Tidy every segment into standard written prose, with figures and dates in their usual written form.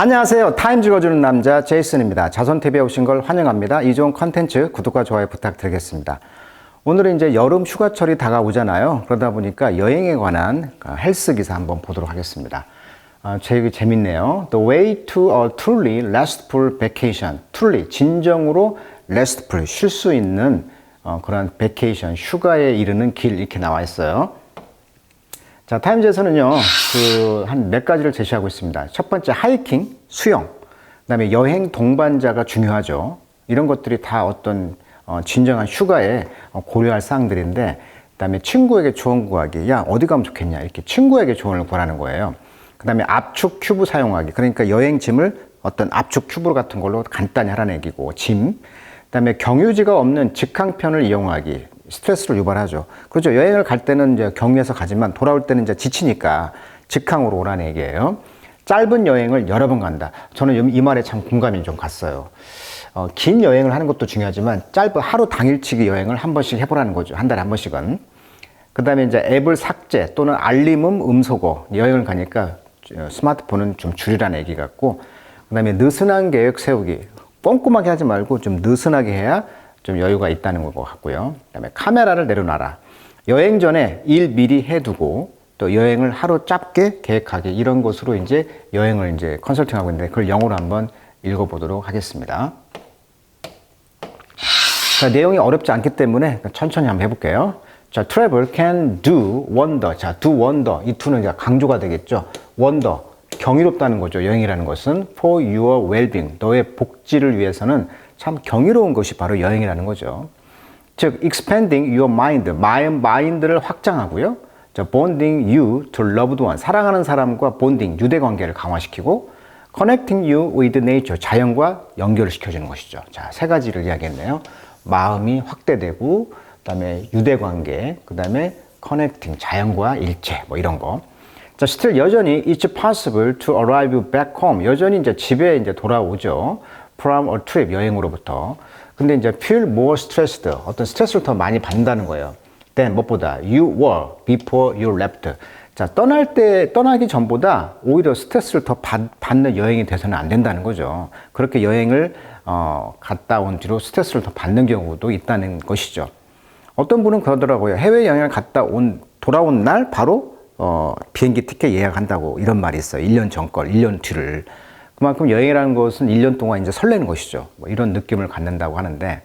안녕하세요. 타임 읽어주는 남자 제이슨입니다. 자손TV에 오신 걸 환영합니다. 이 좋은 컨텐츠 구독과 좋아요 부탁드리겠습니다. 오늘은 이제 여름 휴가철이 다가오잖아요. 그러다 보니까 여행에 관한 헬스 기사 한번 보도록 하겠습니다. 제일 재밌네요. The way to a truly restful vacation. truly, 진정으로 restful, 쉴 수 있는 그런 vacation, 휴가에 이르는 길 이렇게 나와 있어요. 자, 타임즈에서는요, 한 몇 가지를 제시하고 있습니다. 첫 번째, 하이킹, 수영, 그 다음에 여행 동반자가 중요하죠. 이런 것들이 다 어떤 진정한 휴가에 고려할 사항들인데, 그 다음에 친구에게 조언 구하기. 야, 어디 가면 좋겠냐? 이렇게 친구에게 조언을 구하는 거예요. 그 다음에 압축 큐브 사용하기. 그러니까 여행 짐을 어떤 압축 큐브 같은 걸로 간단히 할아내기고, 짐. 그 다음에 경유지가 없는 직항편을 이용하기. 스트레스를 유발하죠. 그렇죠. 여행을 갈 때는 이제 경유해서 가지만 돌아올 때는 이제 지치니까 직항으로 오라는 얘기예요. 짧은 여행을 여러 번 간다. 저는 이 말에 참 공감이 좀 갔어요. 긴 여행을 하는 것도 중요하지만 짧은 하루 당일치기 여행을 한 번씩 해보라는 거죠. 한 달에 한 번씩은. 그 다음에 이제 앱을 삭제 또는 알림음 음소거. 여행을 가니까 스마트폰은 좀 줄이라는 얘기 같고, 그 다음에 느슨한 계획 세우기. 꼼꼼하게 하지 말고 좀 느슨하게 해야 좀 여유가 있다는 것 같고요. 그 다음에 카메라를 내려놔라. 여행 전에 일 미리 해두고 또 여행을 하루 짧게 계획하기, 이런 것으로 이제 여행을 이제 컨설팅하고 있는데 그걸 영어로 한번 읽어보도록 하겠습니다. 자, 내용이 어렵지 않기 때문에 천천히 한번 해볼게요. 자, travel can do wonder. 자, do wonder. 이 do는 이제 강조가 되겠죠. wonder. 경이롭다는 거죠. 여행이라는 것은 for your well-being. 너의 복지를 위해서는 참 경이로운 것이 바로 여행이라는 거죠. 즉, expanding your mind, 마인드를 확장하고요. 자, bonding you to loved one, 사랑하는 사람과 bonding, 유대 관계를 강화시키고, connecting you with nature, 자연과 연결을 시켜주는 것이죠. 자, 세 가지를 이야기했네요. 마음이 확대되고, 그 다음에 유대 관계, 그 다음에 connecting, 자연과 일체, 뭐 이런 거. 자, still 여전히 it's possible to arrive back home. 여전히 이제 집에 이제 돌아오죠. from a trip, 여행으로부터. 근데 이제 feel more stressed, 어떤 스트레스를 더 많이 받는다는 거예요. than 무엇보다 you were before you left. 자, 떠나기 전보다 오히려 스트레스를 더 받는 여행이 돼서는 안 된다는 거죠. 그렇게 여행을 갔다 온 뒤로 스트레스를 더 받는 경우도 있다는 것이죠. 어떤 분은 그러더라고요. 해외여행을 돌아온 날 바로 비행기 티켓 예약한다고, 이런 말이 있어요. 1년 전 걸, 1년 뒤를. 그만큼 여행이라는 것은 1년 동안 이제 설레는 것이죠. 뭐 이런 느낌을 갖는다고 하는데,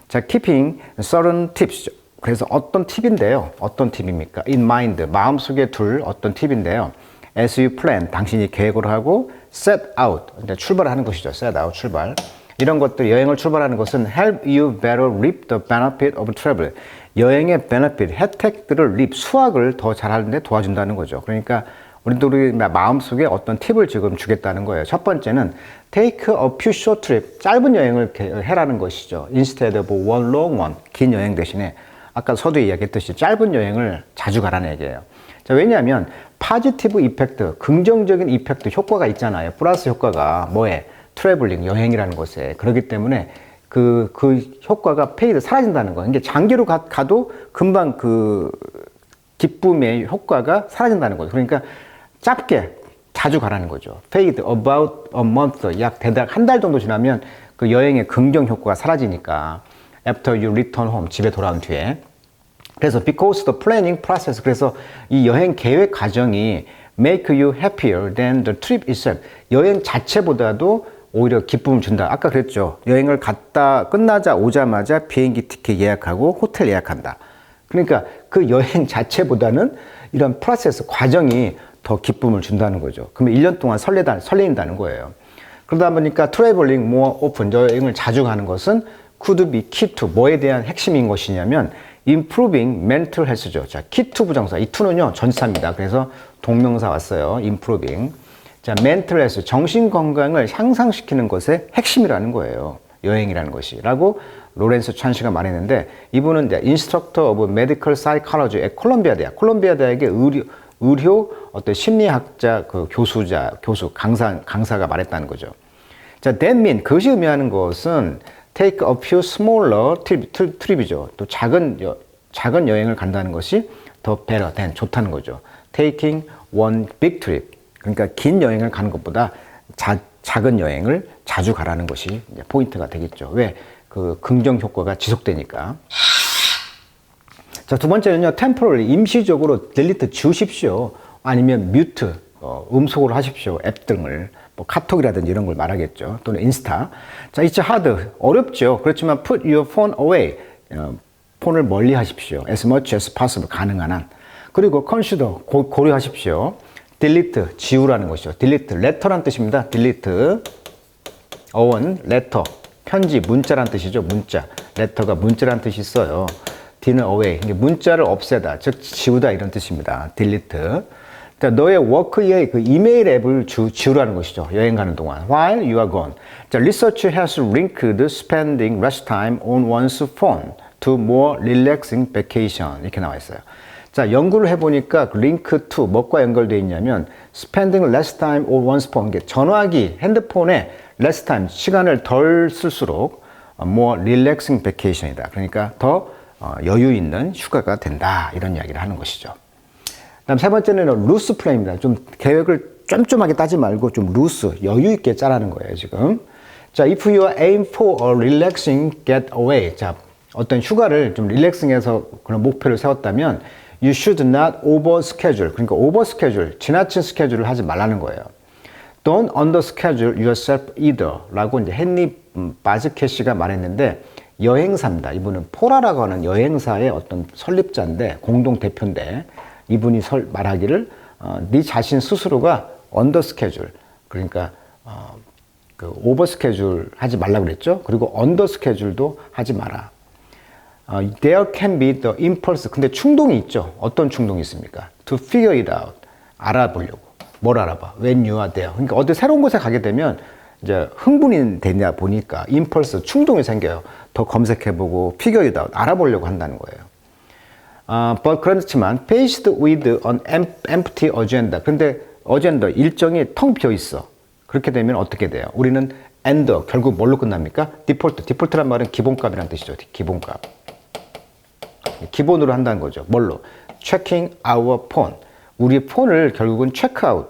자, keeping certain tips. 그래서 어떤 팁인데요. 어떤 팁입니까? in mind, 마음속에 둘 어떤 팁인데요. as you plan, 당신이 계획을 하고, set out, 이제 출발하는 것이죠. set out, 출발. 이런 것들, 여행을 출발하는 것은 help you better reap the benefit of travel. 여행의 benefit, 혜택들을 reap, 수확을 더 잘하는데 도와준다는 거죠. 그러니까 우리 마음속에 어떤 팁을 지금 주겠다는 거예요. 첫 번째는 take a few short trip, 짧은 여행을 해라는 것이죠. instead of one long one, 긴 여행 대신에 아까 서두에 이야기했듯이 짧은 여행을 자주 가라는 얘기예요. 자, 왜냐하면 positive effect, 긍정적인 이펙트, 효과가 있잖아요. 플러스 효과가 뭐에? 트래블링, 여행이라는 것에. 그렇기 때문에 그 효과가 페이드, 사라진다는 거예요. 이게 장기로 가도 금방 그 기쁨의 효과가 사라진다는 거죠. 그러니까 짧게 자주 가라는 거죠. fade about a month, 약 대략 한 달 정도 지나면 그 여행의 긍정 효과가 사라지니까. after you return home, 집에 돌아온 뒤에. 그래서 because the planning process, 그래서 이 여행 계획 과정이 make you happier than the trip itself. 여행 자체보다도 오히려 기쁨을 준다. 아까 그랬죠. 여행을 갔다 오자마자 비행기 티켓 예약하고 호텔 예약한다. 그러니까 그 여행 자체보다는 이런 프로세스, 과정이 더 기쁨을 준다는 거죠. 그러면 1년 동안 설레인다는 거예요. 그러다 보니까 traveling more often, 여행을 자주 가는 것은 could be key to, 뭐에 대한 핵심인 것이냐면 improving mental health죠. 자, key to 부정사. 이 to는요, 전치사입니다. 그래서 동명사 왔어요. improving. 자, mental health, 정신 건강을 향상시키는 것의 핵심이라는 거예요. 여행이라는 것이. 라고 로렌스 찬시가 말했는데, 이분은 이제 인스트럭터 오브 메디컬 사이콜로지의 콜롬비아 대학의 의료 어떤 심리학자 교수 강사가 말했다는 거죠. 자, that mean, 그것이 의미하는 것은 take a few smaller trip이죠. 또 작은 여행을 간다는 것이 더 better than, 좋다는 거죠. taking one big trip. 그러니까 긴 여행을 가는 것보다 작은 여행을 자주 가라는 것이 이제 포인트가 되겠죠. 왜? 그 긍정 효과가 지속되니까. 자, 두 번째는요, temporarily, 임시적으로 딜리트 지우십시오. 아니면 뮤트, 음속으로 하십시오. 앱 등을. 뭐 카톡이라든지 이런 걸 말하겠죠. 또는 인스타. 자, it's hard. 어렵죠. 그렇지만 put your phone away. 폰을 멀리 하십시오. as much as possible. 가능한 한. 그리고 consider. 고려하십시오. delete. 지우라는 것이죠. delete. letter란 뜻입니다. delete. 어원, letter. 편지, 문자란 뜻이죠. 문자. letter가 문자란 뜻이 있어요. dinner away. 문자를 없애다. 즉, 지우다 이런 뜻입니다. delete. 자, 너의 워크의 그 이메일 앱을 지우라는 것이죠. 여행 가는 동안. While you are gone. 자, research has linked spending less time on one's phone to more relaxing vacation. 이렇게 나와 있어요. 자, 연구를 해보니까 link to 뭐과 연결되어 있냐면 spending less time on one's phone. 전화기, 핸드폰에 less time, 시간을 덜 쓸수록 more relaxing vacation이다. 그러니까 더 여유 있는 휴가가 된다. 이런 이야기를 하는 것이죠. 다음 세 번째는 루스 플랜입니다. 좀 계획을 쫌쫌하게 따지 말고 좀 루스, 여유 있게 짜라는 거예요, 지금. 자, if you aim for a relaxing getaway. 자, 어떤 휴가를 좀 릴렉싱해서 그런 목표를 세웠다면 you should not over schedule. 그러니까 over schedule, 지나친 스케줄을 하지 말라는 거예요. Don't under schedule yourself either. 라고 이제 헨리 바즈켓이가 말했는데 여행사입니다. 이분은 포라라고 하는 여행사의 어떤 설립자인데 공동 대표인데 이분이 말하기를 네 자신 스스로가 언더 스케줄 그러니까 그 오버 스케줄 하지 말라 그랬죠. 그리고 언더 스케줄도 하지 마라. There can be the impulse. 근데 충동이 있죠. 어떤 충동이 있습니까? To figure it out. 알아보려고. 뭘 알아봐? When you are there. 그러니까 어디 새로운 곳에 가게 되면 이제 흥분이 되냐 보니까 impulse 충동이 생겨요. 더 검색해보고 figure it out. 알아보려고 한다는 거예요. but 그렇지만 faced with an empty agenda. 근데 어젠더 일정이 텅 비어 있어. 그렇게 되면 어떻게 돼요? 우리는 end 결국 뭘로 끝납니까? 디폴트란 말은 기본값이라는 뜻이죠. 기본값. 기본으로 한다는 거죠. 뭘로? checking our phone. 우리 폰을 결국은 체크아웃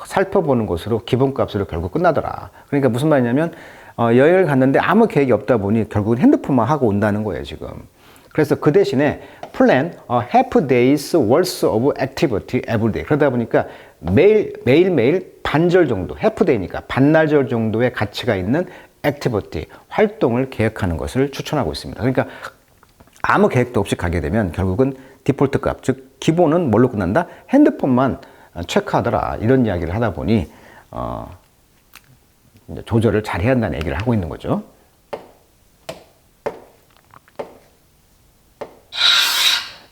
살펴보는 것으로 기본값으로 결국 끝나더라. 그러니까 무슨 말이냐면 여행을 갔는데 아무 계획이 없다 보니 결국은 핸드폰만 하고 온다는 거예요, 지금. 그래서 그 대신에 plan a half day's worth of activity every day. 그러다 보니까 매일매일 반절 정도, half day니까 반나절 정도의 가치가 있는 activity, 활동을 계획하는 것을 추천하고 있습니다. 그러니까 아무 계획도 없이 가게 되면 결국은 디폴트 값, 즉 기본은 뭘로 끝난다? 핸드폰만 체크하더라. 이런 이야기를 하다 보니 이제 조절을 잘 해야 한다는 얘기를 하고 있는 거죠.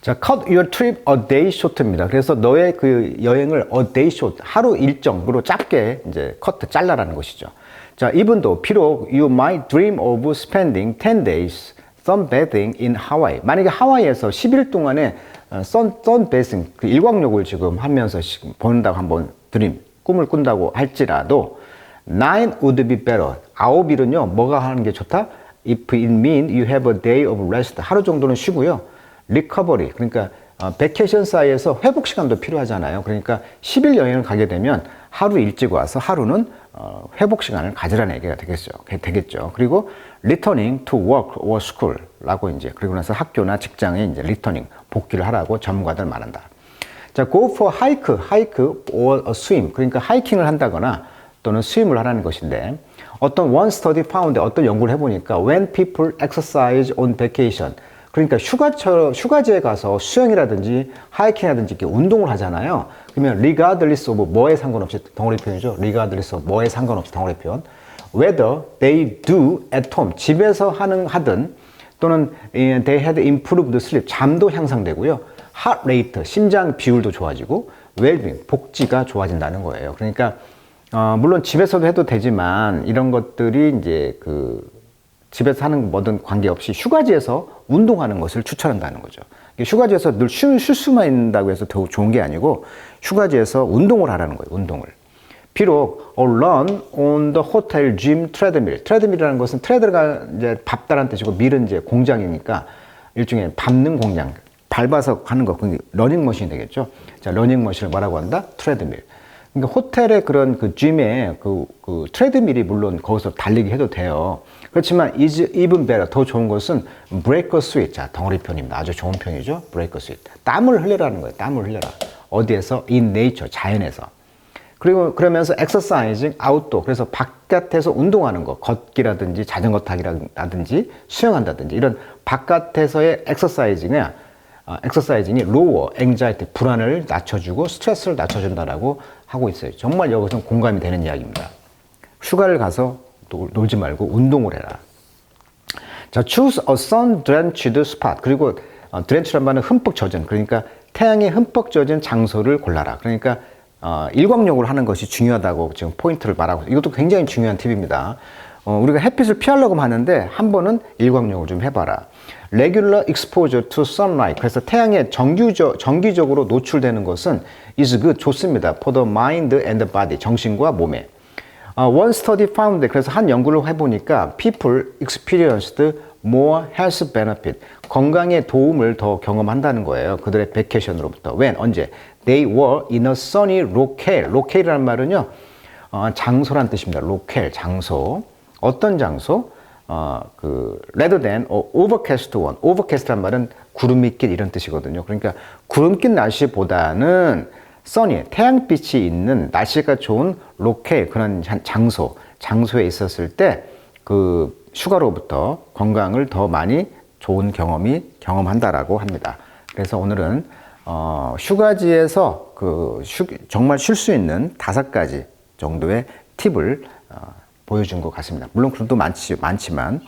자, cut your trip a day short입니다. 그래서 너의 그 여행을 a day short, 하루 일정으로 짧게 이제 cut, 잘라라는 것이죠. 자, even though, 비록 you might dream of spending 10 days sunbathing in Hawaii. 만약에 하와이에서 10일 동안에 sunbathing, 그 일광욕을 지금 하면서 본다고 한번 꿈을 꾼다고 할지라도 9 would be better. 9일은요, 뭐가 하는 게 좋다? If it means you have a day of rest. 하루 정도는 쉬고요. 리커버리, 그러니까 베케이션 사이에서 회복 시간도 필요하잖아요. 그러니까 10일 여행을 가게 되면 하루 일찍 와서 하루는 회복 시간을 가지라는 얘기가 되겠죠. 그리고 returning to work or school 라고 이제 그리고 나서 학교나 직장에 이제 returning 복귀를 하라고 전문가들 말한다. 자, go for hike or a swim. 그러니까 하이킹을 한다거나 또는 스윙을 하라는 것인데 어떤 one study found 어떤 연구를 해보니까 when people exercise on vacation 그러니까 휴가지에 가서 수영이라든지 하이킹이라든지 이렇게 운동을 하잖아요. 그러면 regardless of 뭐에 상관없이 덩어리 표현이죠. regardless of 뭐에 상관없이 덩어리 표현. whether they do at home 집에서 하든 또는 they had improved sleep 잠도 향상되고요. heart rate 심장 비율도 좋아지고 well-being 복지가 좋아진다는 거예요. 그러니까 물론 집에서도 해도 되지만 이런 것들이 이제 집에서 하는 뭐든 관계없이 휴가지에서 운동하는 것을 추천한다는 거죠. 휴가지에서 늘 쉴 수만 있다고 해서 더 좋은 게 아니고 휴가지에서 운동을 하라는 거예요. 운동을. 비록 run on the hotel gym treadmill. treadmill이라는 것은 tread가 이제 밟다라는 뜻이고 mill은 이제 공장이니까 일종의 밟는 공장. 밟아서 하는 거. 러닝머신이 되겠죠. 자, 러닝머신을 뭐라고 한다? treadmill. 그러니까 호텔의 그런 그 짐에 그 트레드밀이 물론 거기서 달리기 해도 돼요. 그렇지만 is even better, 더 좋은 것은 break a sweat. 자, 덩어리 편입니다. 아주 좋은 편이죠. break a sweat. 땀을 흘려라는 거예요. 땀을 흘려라. 어디에서? in nature, 자연에서. 그리고 그러면서 exercising outdoor, 그래서 바깥에서 운동하는 거, 걷기라든지 자전거 타기라든지 수영한다든지 이런 바깥에서의 exercising이 lower anxiety, 불안을 낮춰주고 스트레스를 낮춰준다라고 하고 있어요. 정말 여기서는 공감이 되는 이야기입니다. 휴가를 가서 놀지 말고 운동을 해라. 자, choose a sun-drenched spot. 그리고 drench란 말은 흠뻑 젖은, 그러니까 태양에 흠뻑 젖은 장소를 골라라. 그러니까 일광욕을 하는 것이 중요하다고 지금 포인트를 말하고 있어요. 이것도 굉장히 중요한 팁입니다. 우리가 햇빛을 피하려고 하는데 한 번은 일광욕을 좀 해봐라. Regular exposure to sunlight. 그래서 태양에 정기적으로 노출되는 것은 is good, 좋습니다. For the mind and the body, 정신과 몸에. One study found, 그래서 한 연구를 해보니까 people experienced more health benefit, 건강의 도움을 더 경험한다는 거예요. 그들의 베케이션으로부터. When? 언제? They were in a sunny locale. locale이라는 말은요, 장소란 뜻입니다. locale, 장소. 어떤 장소? rather than overcast one. overcast란 말은 구름이 낀 이런 뜻이거든요. 그러니까 구름 낀 날씨보다는 sunny, 태양빛이 있는 날씨가 좋은 locale, 그런 장소에 있었을 때 그 휴가로부터 건강을 더 많이 좋은 경험한다라고 합니다. 그래서 오늘은 휴가지에서 정말 쉴 수 있는 5가지 정도의 팁을 보여준 것 같습니다. 물론 그것도 많지만,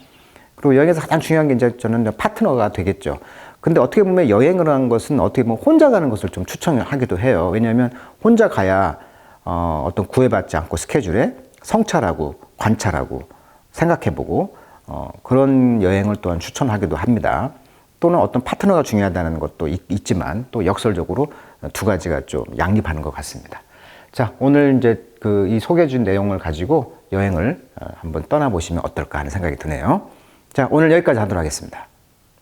그리고 여기서 가장 중요한 게 이제 저는 파트너가 되겠죠. 근데 어떻게 보면 여행을 하는 것은 어떻게 보면 혼자 가는 것을 좀 추천하기도 해요. 왜냐하면 혼자 가야 어떤 구애받지 않고 스케줄에 성찰하고 관찰하고 생각해보고 그런 여행을 또한 추천하기도 합니다. 또는 어떤 파트너가 중요하다는 것도 있지만 또 역설적으로 2가지가 좀 양립하는 것 같습니다. 자, 오늘 이제 이 소개해준 내용을 가지고 여행을 한번 떠나보시면 어떨까 하는 생각이 드네요. 자, 오늘 여기까지 하도록 하겠습니다.